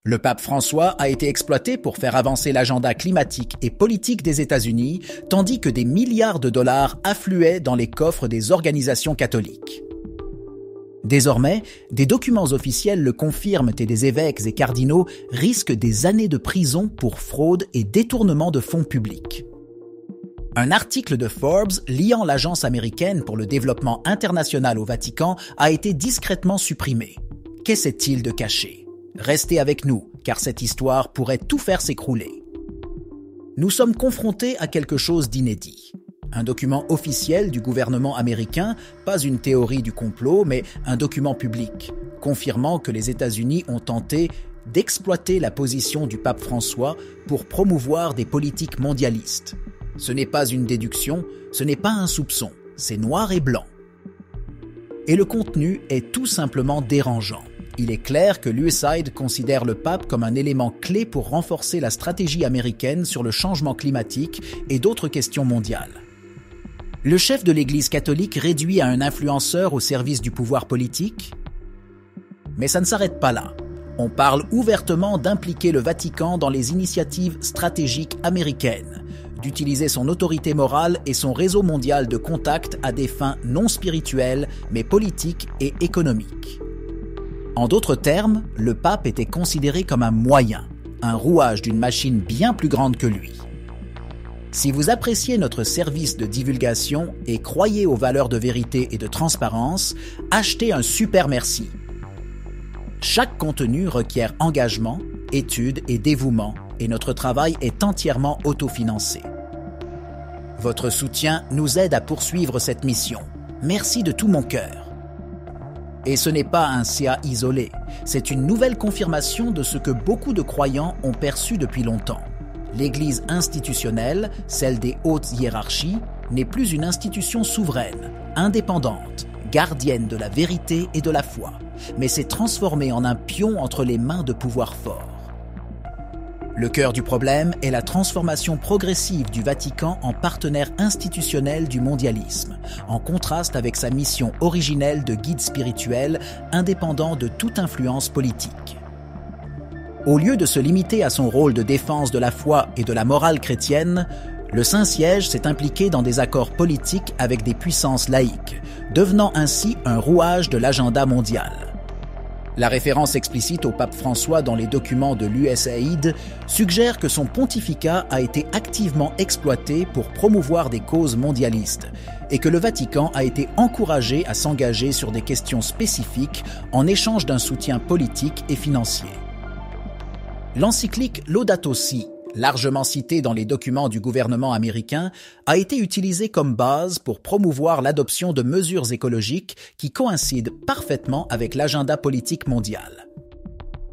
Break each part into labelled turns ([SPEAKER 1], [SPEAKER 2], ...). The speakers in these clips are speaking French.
[SPEAKER 1] Le pape François a été exploité pour faire avancer l'agenda climatique et politique des États-Unis, tandis que des milliards de dollars affluaient dans les coffres des organisations catholiques. Désormais, des documents officiels le confirment et des évêques et cardinaux risquent des années de prison pour fraude et détournement de fonds publics. Un article de Forbes liant l'Agence américaine pour le développement international au Vatican a été discrètement supprimé. Qu'essaie-t-il de cacher ? Restez avec nous, car cette histoire pourrait tout faire s'écrouler. Nous sommes confrontés à quelque chose d'inédit. Un document officiel du gouvernement américain, pas une théorie du complot, mais un document public, confirmant que les États-Unis ont tenté d'exploiter la position du pape François pour promouvoir des politiques mondialistes. Ce n'est pas une déduction, ce n'est pas un soupçon, c'est noir et blanc. Et le contenu est tout simplement dérangeant. Il est clair que l'USAID considère le pape comme un élément clé pour renforcer la stratégie américaine sur le changement climatique et d'autres questions mondiales. Le chef de l'Église catholique réduit à un influenceur au service du pouvoir politique? Mais ça ne s'arrête pas là. On parle ouvertement d'impliquer le Vatican dans les initiatives stratégiques américaines, d'utiliser son autorité morale et son réseau mondial de contacts à des fins non spirituelles, mais politiques et économiques. En d'autres termes, le pape était considéré comme un moyen, un rouage d'une machine bien plus grande que lui. Si vous appréciez notre service de divulgation et croyez aux valeurs de vérité et de transparence, achetez un super merci. Chaque contenu requiert engagement, étude et dévouement, et notre travail est entièrement autofinancé. Votre soutien nous aide à poursuivre cette mission. Merci de tout mon cœur. Et ce n'est pas un CA isolé, c'est une nouvelle confirmation de ce que beaucoup de croyants ont perçu depuis longtemps. L'Église institutionnelle, celle des hautes hiérarchies, n'est plus une institution souveraine, indépendante, gardienne de la vérité et de la foi, mais s'est transformée en un pion entre les mains de pouvoirs forts. Le cœur du problème est la transformation progressive du Vatican en partenaire institutionnel du mondialisme, en contraste avec sa mission originelle de guide spirituel indépendant de toute influence politique. Au lieu de se limiter à son rôle de défense de la foi et de la morale chrétienne, le Saint-Siège s'est impliqué dans des accords politiques avec des puissances laïques, devenant ainsi un rouage de l'agenda mondial. La référence explicite au pape François dans les documents de l'USAID suggère que son pontificat a été activement exploité pour promouvoir des causes mondialistes et que le Vatican a été encouragé à s'engager sur des questions spécifiques en échange d'un soutien politique et financier. L'encyclique Laudato Si, largement citée dans les documents du gouvernement américain, a été utilisée comme base pour promouvoir l'adoption de mesures écologiques qui coïncident parfaitement avec l'agenda politique mondial.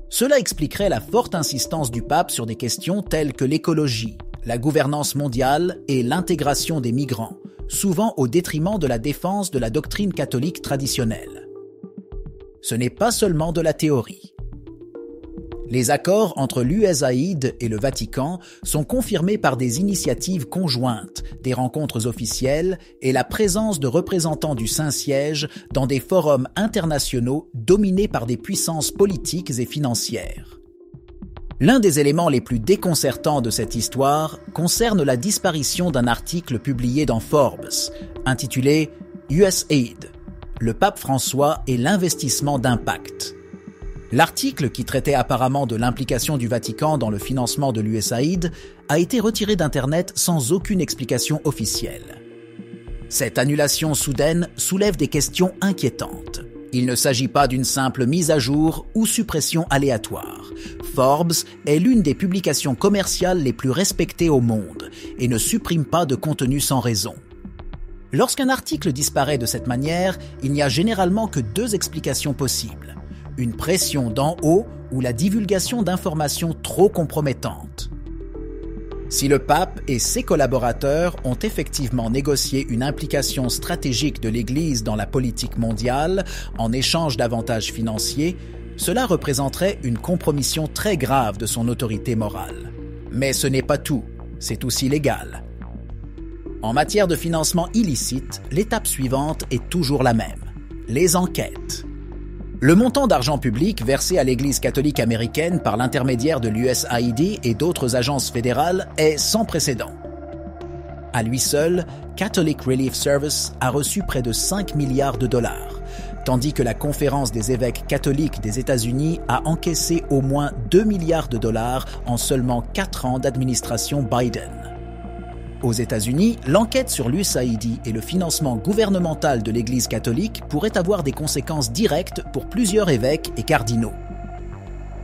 [SPEAKER 1] Cela expliquerait la forte insistance du pape sur des questions telles que l'écologie, la gouvernance mondiale et l'intégration des migrants, souvent au détriment de la défense de la doctrine catholique traditionnelle. Ce n'est pas seulement de la théorie. Les accords entre l'USAID et le Vatican sont confirmés par des initiatives conjointes, des rencontres officielles et la présence de représentants du Saint-Siège dans des forums internationaux dominés par des puissances politiques et financières. L'un des éléments les plus déconcertants de cette histoire concerne la disparition d'un article publié dans Forbes, intitulé « USAID, le pape François et l'investissement d'impact ». L'article, qui traitait apparemment de l'implication du Vatican dans le financement de l'USAID, a été retiré d'Internet sans aucune explication officielle. Cette annulation soudaine soulève des questions inquiétantes. Il ne s'agit pas d'une simple mise à jour ou suppression aléatoire. Forbes est l'une des publications commerciales les plus respectées au monde et ne supprime pas de contenu sans raison. Lorsqu'un article disparaît de cette manière, il n'y a généralement que deux explications possibles. Une pression d'en haut ou la divulgation d'informations trop compromettantes. Si le pape et ses collaborateurs ont effectivement négocié une implication stratégique de l'Église dans la politique mondiale en échange d'avantages financiers, cela représenterait une compromission très grave de son autorité morale. Mais ce n'est pas tout, c'est aussi légal. En matière de financement illicite, l'étape suivante est toujours la même, les enquêtes. Le montant d'argent public versé à l'Église catholique américaine par l'intermédiaire de l'USAID et d'autres agences fédérales est sans précédent. À lui seul, Catholic Relief Service a reçu près de 5 milliards de dollars, tandis que la Conférence des évêques catholiques des États-Unis a encaissé au moins 2 milliards de dollars en seulement 4 ans d'administration Biden. Aux États-Unis, l'enquête sur l'USAID et le financement gouvernemental de l'Église catholique pourrait avoir des conséquences directes pour plusieurs évêques et cardinaux.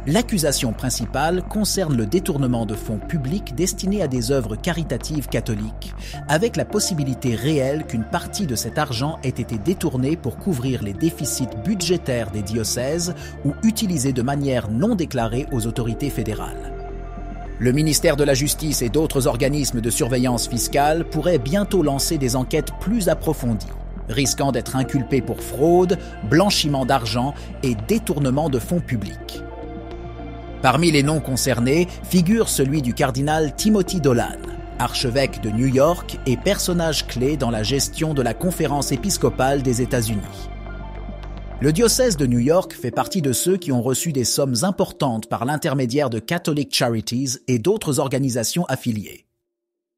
[SPEAKER 1] L'accusation principale concerne le détournement de fonds publics destinés à des œuvres caritatives catholiques, avec la possibilité réelle qu'une partie de cet argent ait été détournée pour couvrir les déficits budgétaires des diocèses ou utilisé de manière non déclarée aux autorités fédérales. Le ministère de la Justice et d'autres organismes de surveillance fiscale pourraient bientôt lancer des enquêtes plus approfondies, risquant d'être inculpés pour fraude, blanchiment d'argent et détournement de fonds publics. Parmi les noms concernés figure celui du cardinal Timothy Dolan, archevêque de New York et personnage clé dans la gestion de la Conférence épiscopale des États-Unis. Le diocèse de New York fait partie de ceux qui ont reçu des sommes importantes par l'intermédiaire de Catholic Charities et d'autres organisations affiliées.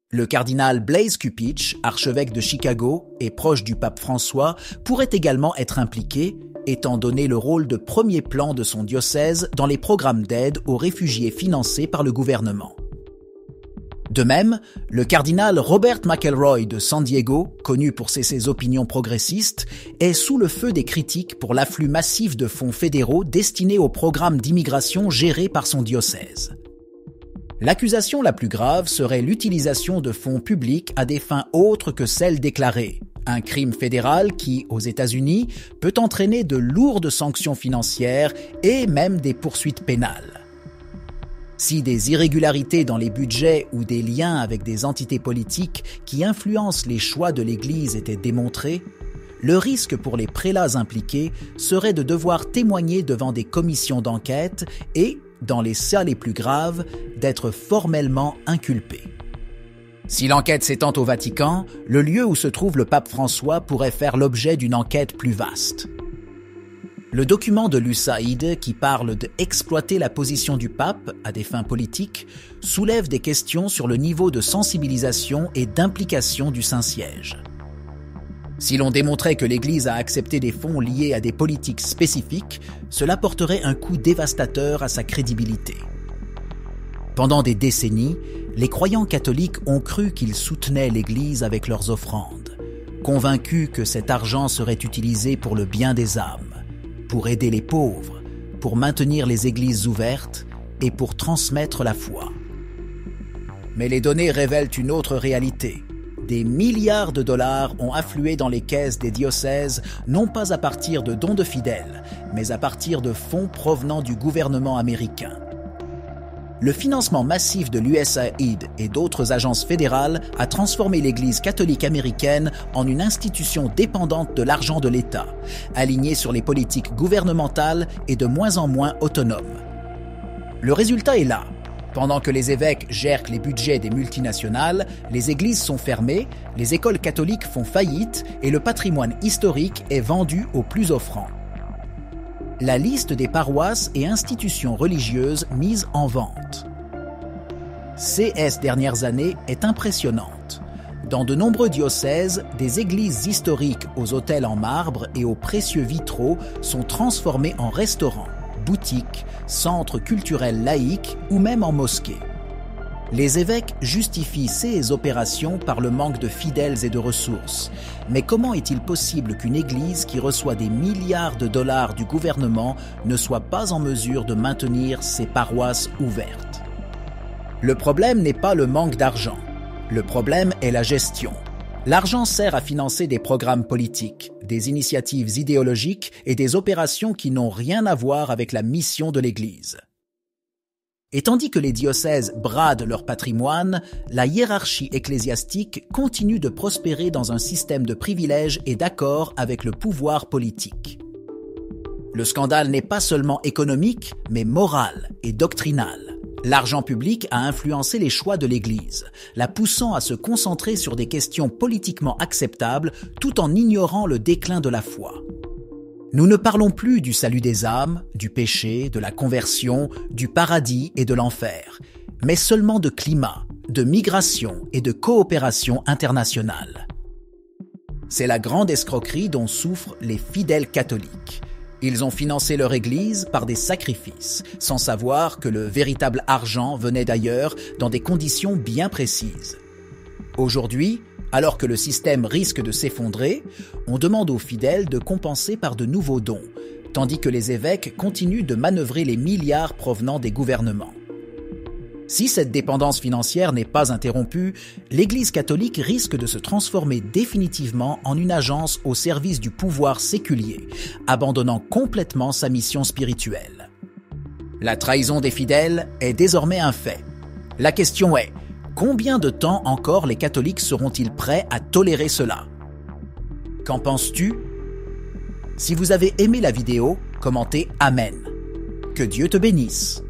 [SPEAKER 1] Le cardinal Blaise Cupich, archevêque de Chicago et proche du pape François, pourrait également être impliqué, étant donné le rôle de premier plan de son diocèse dans les programmes d'aide aux réfugiés financés par le gouvernement. De même, le cardinal Robert McElroy de San Diego, connu pour ses opinions progressistes, est sous le feu des critiques pour l'afflux massif de fonds fédéraux destinés aux programmes d'immigration gérés par son diocèse. L'accusation la plus grave serait l'utilisation de fonds publics à des fins autres que celles déclarées, un crime fédéral qui, aux États-Unis, peut entraîner de lourdes sanctions financières et même des poursuites pénales. Si des irrégularités dans les budgets ou des liens avec des entités politiques qui influencent les choix de l'Église étaient démontrés, le risque pour les prélats impliqués serait de devoir témoigner devant des commissions d'enquête et, dans les cas les plus graves, d'être formellement inculpés. Si l'enquête s'étend au Vatican, le lieu où se trouve le pape François pourrait faire l'objet d'une enquête plus vaste. Le document de l'USAID, qui parle d'exploiter la position du pape à des fins politiques, soulève des questions sur le niveau de sensibilisation et d'implication du Saint-Siège. Si l'on démontrait que l'Église a accepté des fonds liés à des politiques spécifiques, cela porterait un coup dévastateur à sa crédibilité. Pendant des décennies, les croyants catholiques ont cru qu'ils soutenaient l'Église avec leurs offrandes, convaincus que cet argent serait utilisé pour le bien des âmes, pour aider les pauvres, pour maintenir les églises ouvertes et pour transmettre la foi. Mais les données révèlent une autre réalité. Des milliards de dollars ont afflué dans les caisses des diocèses, non pas à partir de dons de fidèles, mais à partir de fonds provenant du gouvernement américain. Le financement massif de l'USAID et d'autres agences fédérales a transformé l'Église catholique américaine en une institution dépendante de l'argent de l'État, alignée sur les politiques gouvernementales et de moins en moins autonome. Le résultat est là. Pendant que les évêques gèrent les budgets des multinationales, les églises sont fermées, les écoles catholiques font faillite et le patrimoine historique est vendu aux plus offrants. La liste des paroisses et institutions religieuses mises en vente ces dernières années est impressionnante. Dans de nombreux diocèses, des églises historiques aux autels en marbre et aux précieux vitraux sont transformées en restaurants, boutiques, centres culturels laïques ou même en mosquées. Les évêques justifient ces opérations par le manque de fidèles et de ressources. Mais comment est-il possible qu'une église qui reçoit des milliards de dollars du gouvernement ne soit pas en mesure de maintenir ses paroisses ouvertes? Le problème n'est pas le manque d'argent. Le problème est la gestion. L'argent sert à financer des programmes politiques, des initiatives idéologiques et des opérations qui n'ont rien à voir avec la mission de l'Église. Et tandis que les diocèses bradent leur patrimoine, la hiérarchie ecclésiastique continue de prospérer dans un système de privilèges et d'accords avec le pouvoir politique. Le scandale n'est pas seulement économique, mais moral et doctrinal. L'argent public a influencé les choix de l'Église, la poussant à se concentrer sur des questions politiquement acceptables tout en ignorant le déclin de la foi. Nous ne parlons plus du salut des âmes, du péché, de la conversion, du paradis et de l'enfer, mais seulement de climat, de migration et de coopération internationale. C'est la grande escroquerie dont souffrent les fidèles catholiques. Ils ont financé leur Église par des sacrifices, sans savoir que le véritable argent venait d'ailleurs dans des conditions bien précises. Aujourd'hui, alors que le système risque de s'effondrer, on demande aux fidèles de compenser par de nouveaux dons, tandis que les évêques continuent de manœuvrer les milliards provenant des gouvernements. Si cette dépendance financière n'est pas interrompue, l'Église catholique risque de se transformer définitivement en une agence au service du pouvoir séculier, abandonnant complètement sa mission spirituelle. La trahison des fidèles est désormais un fait. La question est, combien de temps encore les catholiques seront-ils prêts à tolérer cela? Qu'en penses-tu? Si vous avez aimé la vidéo, commentez Amen. Que Dieu te bénisse.